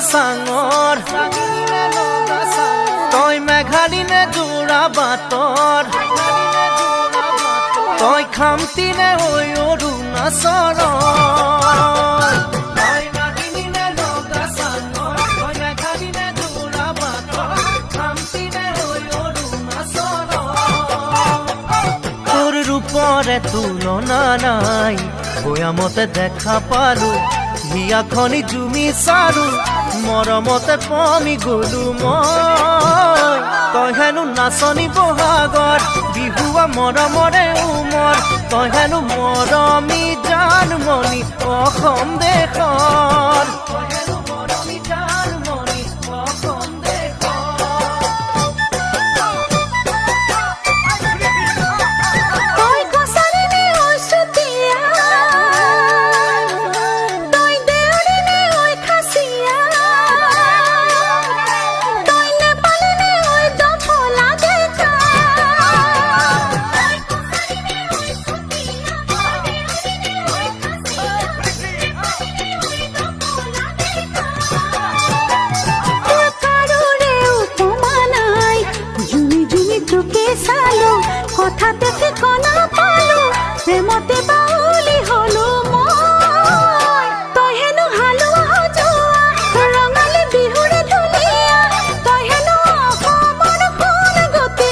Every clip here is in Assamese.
চাঙৰ তই মেঘালী নে যোৰা বাটৰ তই খামটি নে ঐ অৰুণাচলৰ তোৰ ৰূপৰে তুলনা নাই বয়ামতে দেখা পালো হিয়াখনি জুমি চাৰু মৰমতে পমি গলো মই তই হেনো নাচনি বহাগৰ বিহুৱা মৰমৰে উমৰ তই হেনো মৰমী জানমণি অসম দেশৰ কথাতে ঠিকনা পালো প্ৰেমতে বাউলি হলো মই তই হেনো হালোৱা সজোৱা ৰঙালী বিহুৰে ধুনীয়া তই হেনো অসমৰ সোণ গতি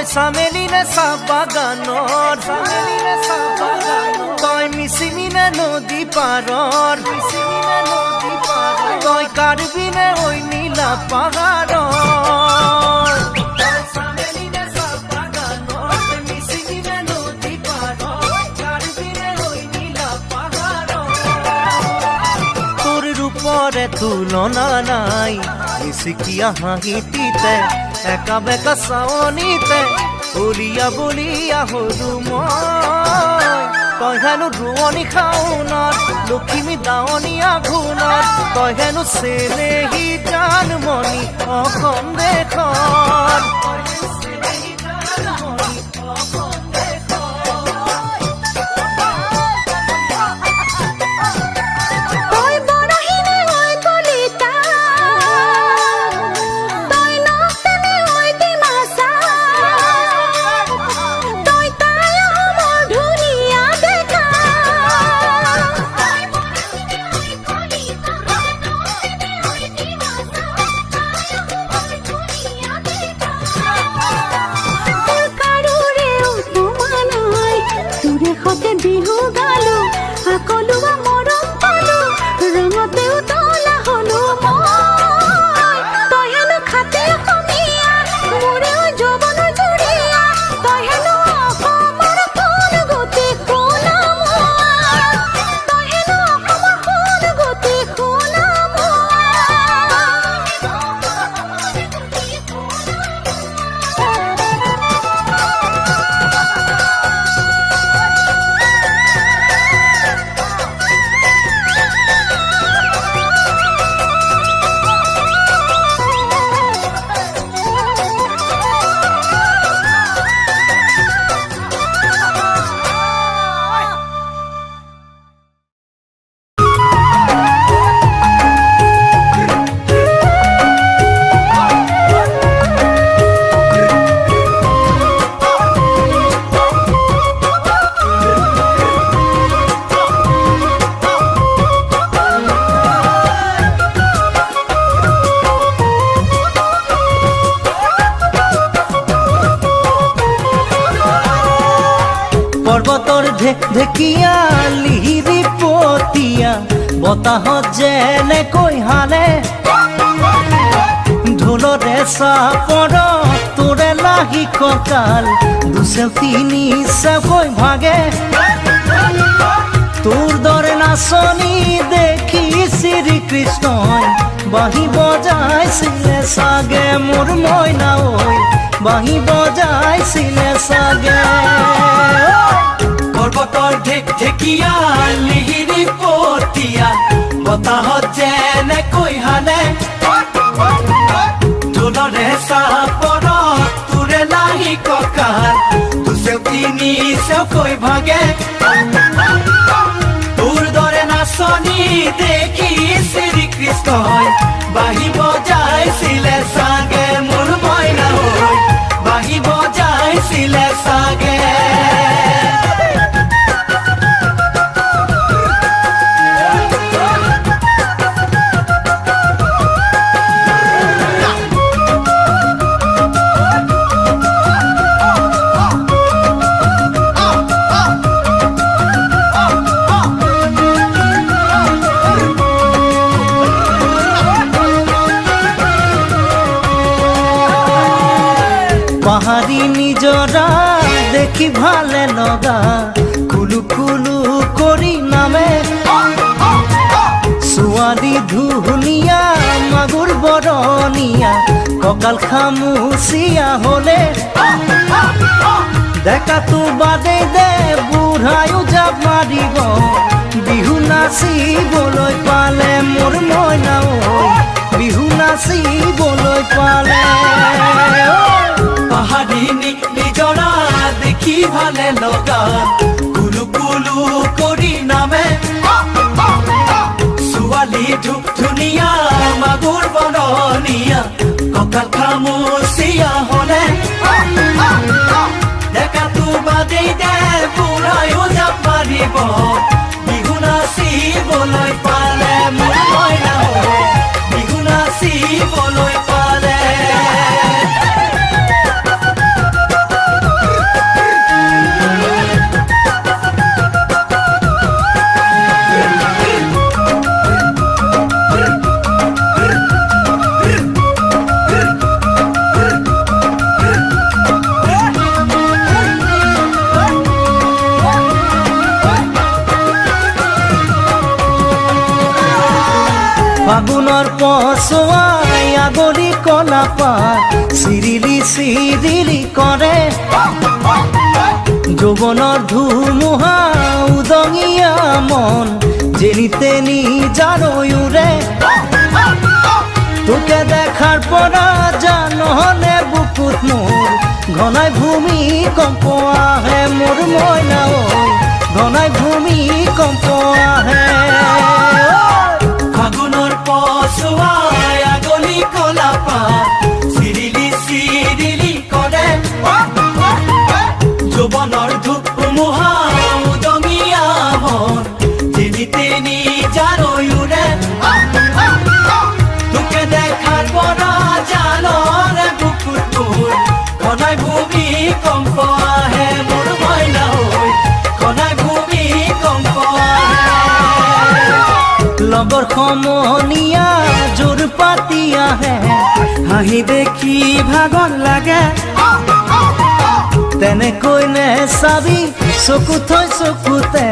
চামেলি নে চাহ বাগানৰ তই মিচিমি নে নদী পাৰৰ তই কাৰ্বি নে ঐ নীলা পাহাৰৰ তোৰ ৰূপৰে তুলনা নাই মিচিকিয়া হাঁহিটিতে একা বেকা চাৱনিতে বলিয়া বলিয়া হলো মই তই হেনো ৰোৱনী খাওনত লখিমী দাৱনী আঘোণত তই হেনো চেনেহী জানমণি অসম দেশৰ বিহু গালো আকলুৱা মৰম পালো ৰঙতে উতলা হলো মই তই হেনো খাতে অসমীয়া মোৰেও যৌৱনৰ জুৰিয়া তই হেনো অসমৰ সোণ গতি সোণা তই হেনো অসমৰ সোণ গতি সোণা পৰ্বতৰ ঢেকীয়া লিহিৰি পতীয়া বতাহত যেনেকৈ হালে দোলৰে চাপৰ তোৰে লাহি কঁকাল দুচেও তিনি চেওকৈ ভাগে তোৰ দৰে নাচনি দেখি শ্ৰীকৃষ্ণই বাঁহী বজাইছিলে চাগে মোৰ মইনা ঐ বাঁহী বজাইছিলে চাগে পৰ্বতৰ ঢেকীয়া লিহিৰি পতিয়া বতাহত যেনেকৈ হালে দোলৰে চাপৰ তোৰে লাহি কঁকাল দুচেও তিনি চেওকৈ ভাগে তোৰ দৰে নাচনি দেখি শ্ৰীকৃষ্ণই বাঁহী বজাইছিলে চাগে মোৰ মইনা ঐ বাঁহী বজাইছিলে চাগে পাহাড়ি নিজৰা দেখি ভালে লগা কুলু কুলু কৰি নামে ছোৱালী ধুনীয়া মাগুৰ বৰণীয়া কঁকাল খামুচিয়া হলে ডেকাটো বাদেই দে বুঢ়ায়ো জাপ মাৰিব বিহু নাচিবলৈ পালে মোৰ মইনা ঐ বিহু নাচিবলৈ পালে পাহাড়ি নিজৰা দেখি ভালে লগা কুলু কুলু কৰি নামে ছোৱালী ধুনীয়া মাগুৰ বৰণীয়া কঁকাল খামুচিয়া হলে ডেকাটো বাদেই দে বুঢ়ায়ো জাপ মাৰিব বিহু নাচিবলৈ পালে মোৰ মইনা ঐ বিহু নাচিবলৈ পালে ফাগুনৰ পছুৱাই আগলি কলা পাত চিৰিলি চিৰিলি কৰে যৌৱনৰ ধুমুহা উদঙিয়া মন যেনি তেনি জাৰয়ুৰে তোকে দেখাৰ পৰা জানহলে বুকুত মোৰ ঘনাই ভূমিকম্প আহে মোৰ মইনা ঐ ঘনাই ভূমিকম্প আহে ফাগুনৰ পছুৱাই আগলি কলা পাত চিৰিলি চিৰিলি কৰে যৌৱনৰ ধুমুহা উদঙিয়া মন যেনি তেনি জাৰয়ুৰে তোকে দেখাৰ পৰা জানৰে বুকুত মোৰ ঘনাই ভূমিকম্প আহে মোৰ মইনা ঐ ঘনাই ভূমিকম্প লগৰ সমনীয়া জোৰ পাতি আহে হাঁহি দেখি ভাগৰ লাগে তেনেকৈ নেচাবি চকু থৈ চকুতে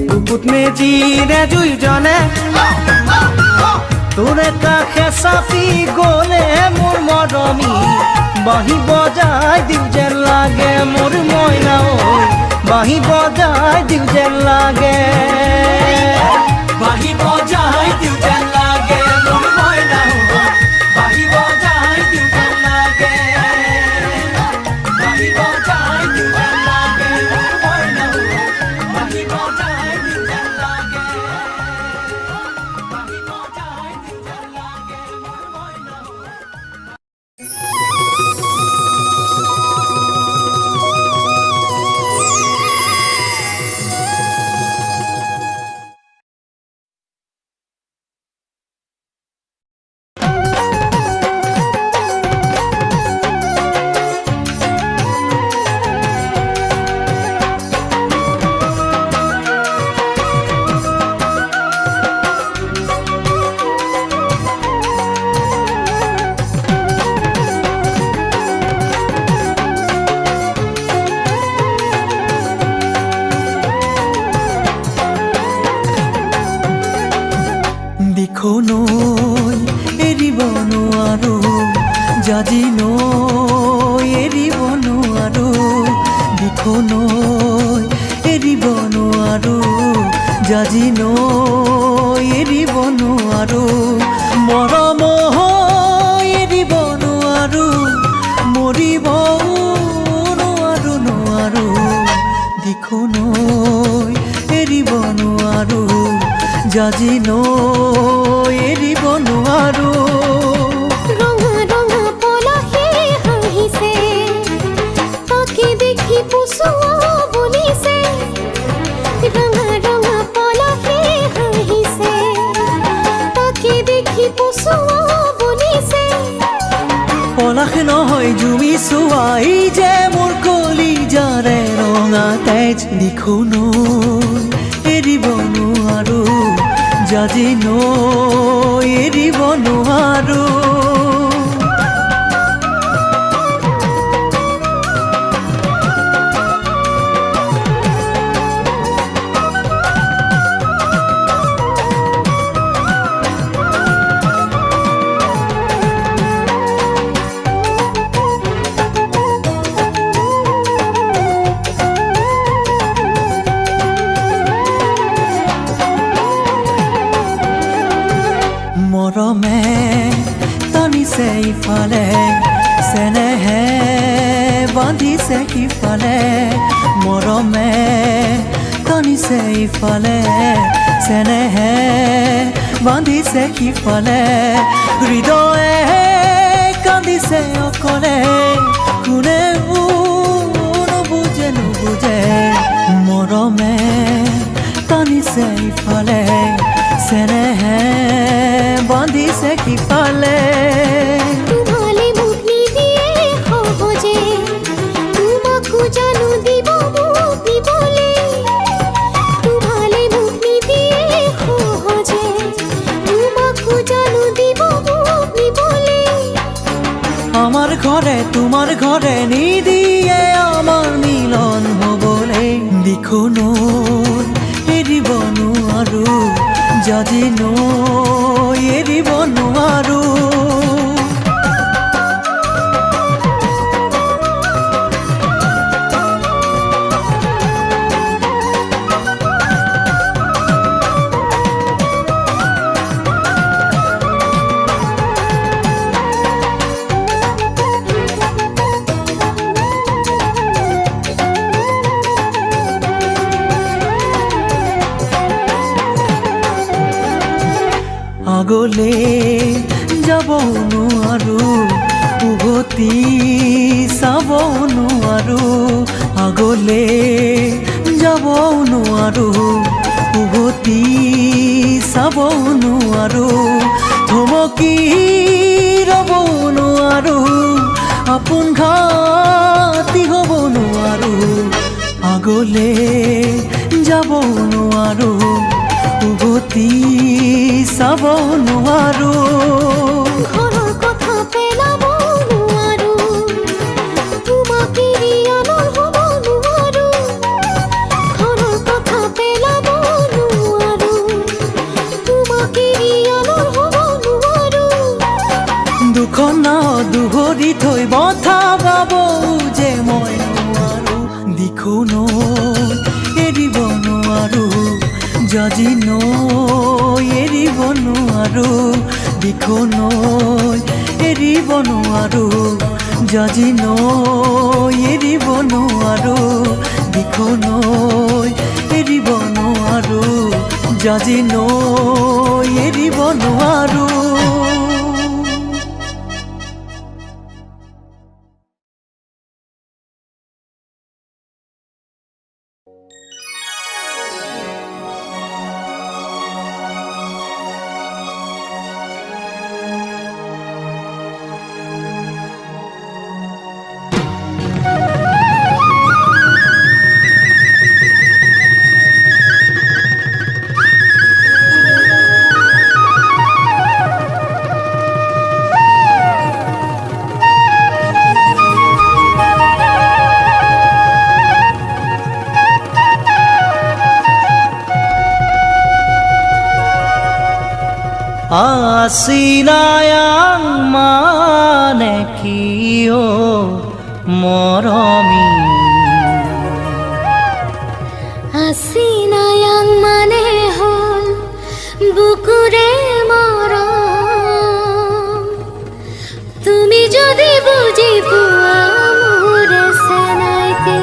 বুকুত মেজিৰে জুই জ্বলে তোৰে কাষে চাপি গলে মোৰ মৰমী বাঁহী বজাই দিওঁ যেন লাগে মোৰ মইনা ঐ বাঁহী বজাই দিওঁ যেন লাগে বাঁহী বজাই দিওঁ যেন লাগে মোৰ মইনা ঐ বাঁহী বজাই দিওঁ যেন লাগে বাঁহী বজাই দিওঁ যেন লাগে মোৰ মইনা ঐ বাঁহী বজাই দিওঁ যেন লাগে বাঁহী বজাই দিওঁ যেন লাগে মোৰ মইনা দিখো নৈ এৰিব নোৱাৰো জাজি নৈ এৰিব নোৱাৰো দিখো নৈ এৰিব নোৱাৰো জাজি নৈ এৰিব নোৱাৰো মৰম এৰিব নোৱাৰো মৰিব নোৱাৰো নোৱাৰো দিখো নৈ এৰিব নোৱাৰো জাজি নৈ এৰিব নোৱাৰো ৰঙা ৰঙা পলাশে হাঁহিছে তাকে দেখি পুচুৱা বুলিছে ৰঙা ৰঙা পলাশে হাঁহিছে তাকে দেখি পুচুৱা বুলিছে পলাশ নহয় জুমি চোৱাই যে মোৰ কলিজাৰে ৰঙা তেজ দিখো নৈ এৰিব নোৱাৰো জাজি নৈ এৰিব নোৱাৰো মৰমে টানিছে ইফালে চেনেহে বান্ধিছে সিফালে মৰমে টানিছে ইফালে চেনেহে বান্ধিছে সিফালে হৃদয়ে কান্দিছে অকলে কোনেও নুবুজে নুবুজে মৰমে টানিছে ইফালে চেনেহে বান্ধিছে সিফালে তোমালে মোক নিদিয়ে সহজে তোমাকো জানো দিব মোক দিবলে তোমালে মোক নিদিয়ে সহজে তোমাকো জানো দিব মোক দিবলে আমার ঘরে তোমার ঘরে নিদিয়ে আমার মিলন হবলে দিখো নৈ এৰিব নোৱাৰো জাজি নৈ এৰিব নোৱাৰো আগলে যাব নোৱাৰো উভতি চাব নোৱাৰো আগলে যাব নোৱাৰো উভতি চাব নোৱাৰো থমকি ৰ'ব নোৱাৰো আপোন ঘাটি হ'ব নোৱাৰো আগলে যাব নোৱাৰো উভতি চাব নোৱাৰো ঘৰৰ কথা পেলাব নোৱাৰো তোমাক এৰি আনৰ হ'ব নোৱাৰো ঘৰৰ কথা পেলাব নোৱাৰো তোমাক এৰি আনৰ হ'ব নোৱাৰো দুখন নাও দুহৰি থৈ বথা বাব যে মই নোৱাৰো দিখো নৈ এৰিব নোৱাৰো জাজি নৈ এৰিব নোৱাৰো দিখো নৈ এৰিব নোৱাৰো জাজি নৈ এৰিব নোৱাৰো দিখো নৈ এৰিব নোৱাৰো জাজি নৈ এৰিব নোৱাৰো Asinayang mane kiyo moromi Asinayang mane hol bukure morom Tumi jodi buji puwa mure senaite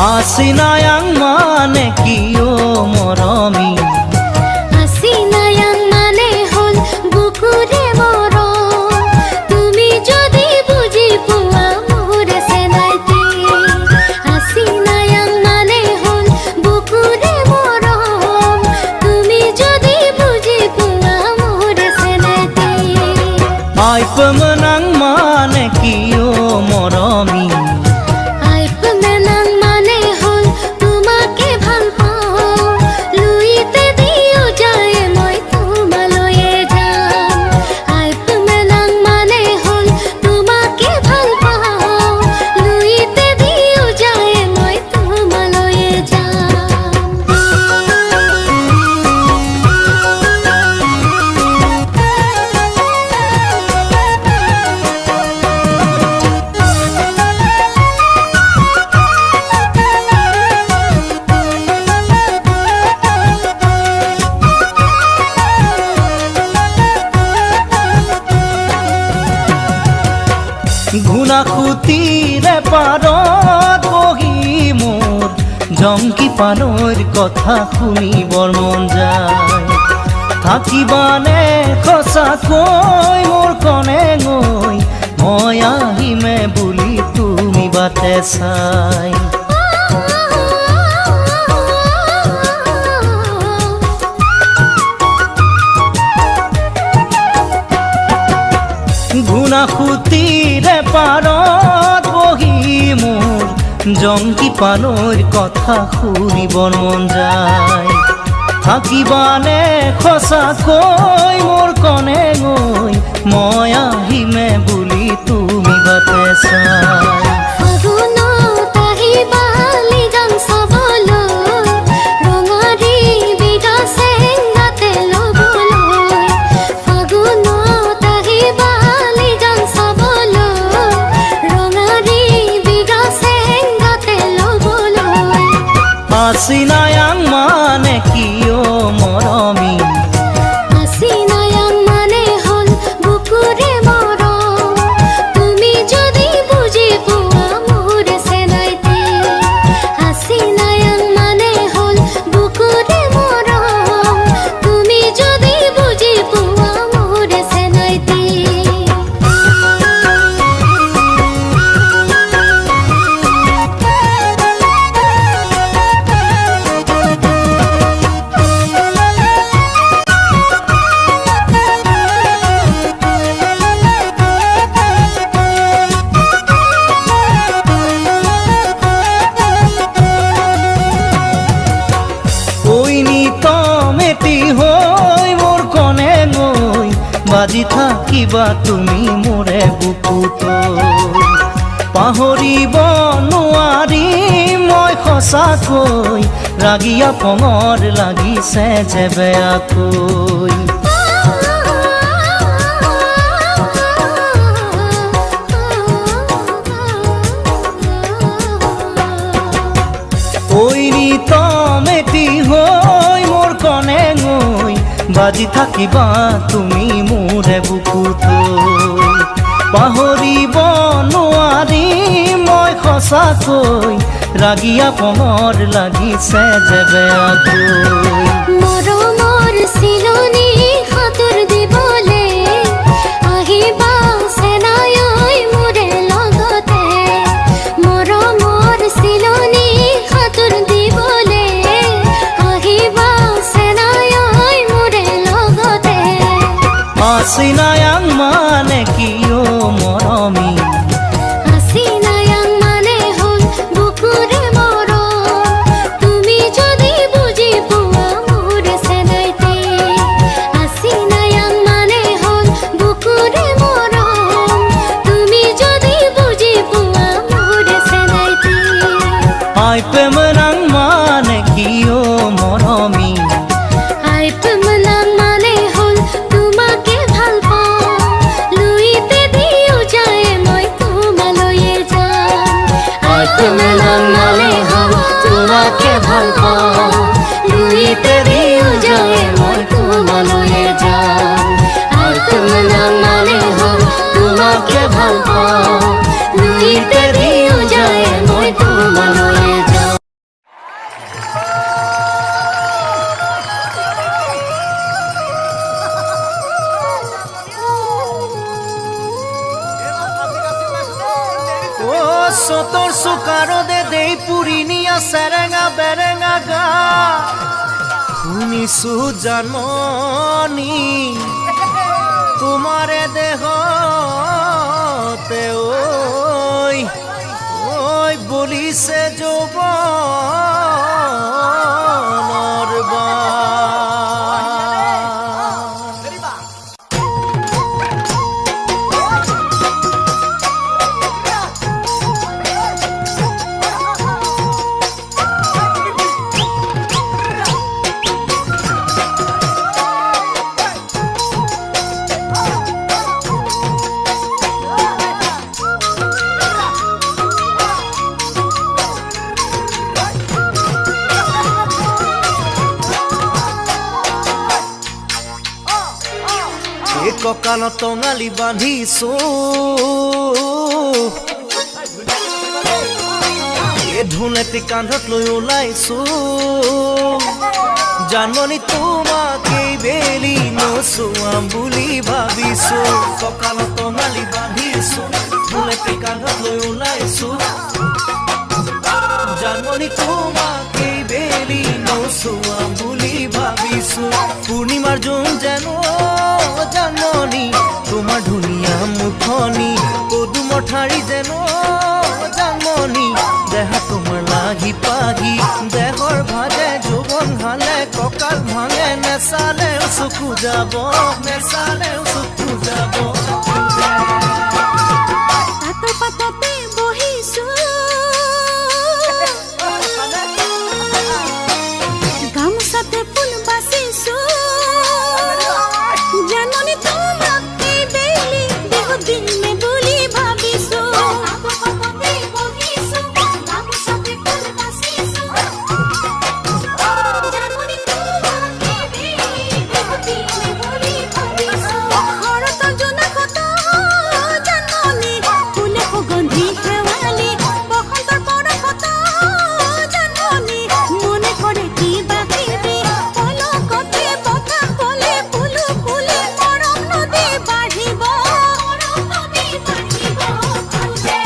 Asinayang mane kiyo moromi Asinayang mane hol bukure morom Tumi jodi buji puwa mure senaite Asinayang mane hol bukure morom Tumi jodi buji puwa mure senaite Ay pemenang mane kiyo moromi ঘুনা খুতিরে পাৰত বহি মোৰ জংকি পানৰ কথা শুনিবৰ মন যায় থাকিবানে সঁচাকৈ মোৰ কনে গৈ মই আহিমে বুলি তুমি বাটে চাই ঘুনা খুতিৰে পাৰত বহি মোৰ জংকি পানৰ কথা শুনিবৰ মন যায় থাকিবানে সঁচাকৈ মোৰ কনে গৈ মই আহিমে বুলি তুমি বাটে চাই ফাগুনত আহিবা লিগাং চাবলৈ ৰঙাৰী বিধা চেংগাতে ল'বলৈ ফাগুনত আহিবা লিগাং চাবলৈ ৰঙাৰী বিধা চেংগাতে ল'বলৈ Asinayang mane kiyo moromi Asinayang mane hol bukure morom Tumi jodi buji puwa mure senaite Asinayang mane hol bukure morom Tumi jodi buji puwa mure senaite বাজি থাকিবা তুমি মোৰে বুকুত পাহৰিব নোৱাৰি মই সঁচাকৈ ৰাগিয়া পঙৰ লাগিছে যে বেয়াকৈ মেটি হৈ মোৰ কনে গৈ বাজি থাকিবা তুমি মোৰে বুকুত পাহৰিব নোৱাৰি মই সঁচাকৈ ৰাগিয়া পঙৰ লাগিছে যে বেয়াকৈ মৰমৰ চিলনী সাঁতোৰ দিবলে আহিবা চেনাই মোৰে লগতে মৰমৰ চিলনী সাঁতোৰ দিবলে আহিবা চেনাই মোৰে লগতে Asinayang mane kiyo আই প্রেম নাং মানে কি ও মরমি আই প্রেম নাম মানে হল তোমাকে ভাল পাওঁ লুইতে দিও যায় মই তোমালৈয়ে যাম আই প্রেম নাম মানে হল তোমাকে ভাল পাওঁ লুইতে দিও যায় মই তোমালৈয়ে যাম আই প্রেম নাম মানে হল তোমাকে ভাল পাওঁ লুইতে দিও যায় মই তোমালৈয়ে যাম ও সতর সুকারো দে দেই পুরিনিয়া সেরেঙা বেরেঙা গা শুনিছো জানমনি তোমারে দেহতে ওই ওই বলিছে যৌবনৰ কঁকালত টঙালি বান্ধিছো ধুনেতি কান্ধত লৈ ওলাইছো জানমনি তোমাকেই বেলি নচুৱাম বুলি ভাবিছো কঁকালত টঙালি বান্ধিছো ধুনেতি কান্ধত লৈ ওলাইছো জানমনি তোমাকেই বেলি নচুৱাম বুলি ভাবিছো পূৰ্ণিমাৰ জোন যেন জানমনি তোমাৰ ধুনীয়া মুখনি পদুমৰ ঠাৰি যেন জানমনি দেহা তোমাৰ লাগি পাগি দেহৰ ভাজে যৌৱন হালে কঁকাল ভাঙে নেচালেও চকু যাব নেচালেও চকু যাব পাততে বহিছো গামোচাতে ফুল বাচিছো জাননি তোমাকে বেলি দেহ দিনে বুলি ভাবিছো পাততে বহিছো গামোচাতে ফুল বাচিছো জাননি তোমাকে বেলি দেহ দিনে বুলি ভাবিছো ঘৰত জনা কত জাননি ফুলে সুগন্ধি শেৱালি বসন্তৰ পৰশত জাননি মনে কৰে কিবা কিবি পলকতে বতাহ বলে ফুলো ফুলে মৰম নদী বাঢ়িব খোজে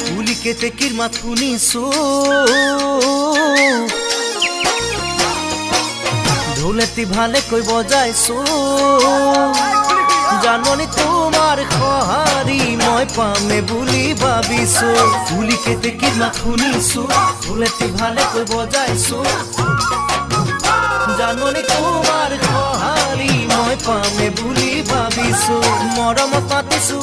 পুলিকে টেকিৰ মাত শুনিছো ঢোলেটি ভালেকৈ বজাইছো জানমনি তোমাৰ সঁহাৰি মই পামে বুলি ভাবিছো পুলিকে টেকিৰ মাত শুনিছো ঢোলেটি ভালেকৈ বজাইছো জানমনি তোমাৰ সঁহাৰি মই পামে বুলি ভাবিছো মৰমত পাতিছো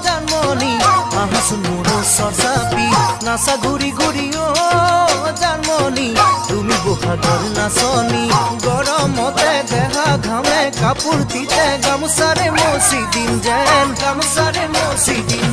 জানমনি আহাচোন মোৰ ওচৰ চাপি নাচা ঘূৰি ঘূৰি জানমনি তুমি বহাগৰ নাচনি গৰমতে দেহা ঘামে কাপোৰ তিতে গামোচাৰে মচি দিম যেন গামোচাৰে মচি দিম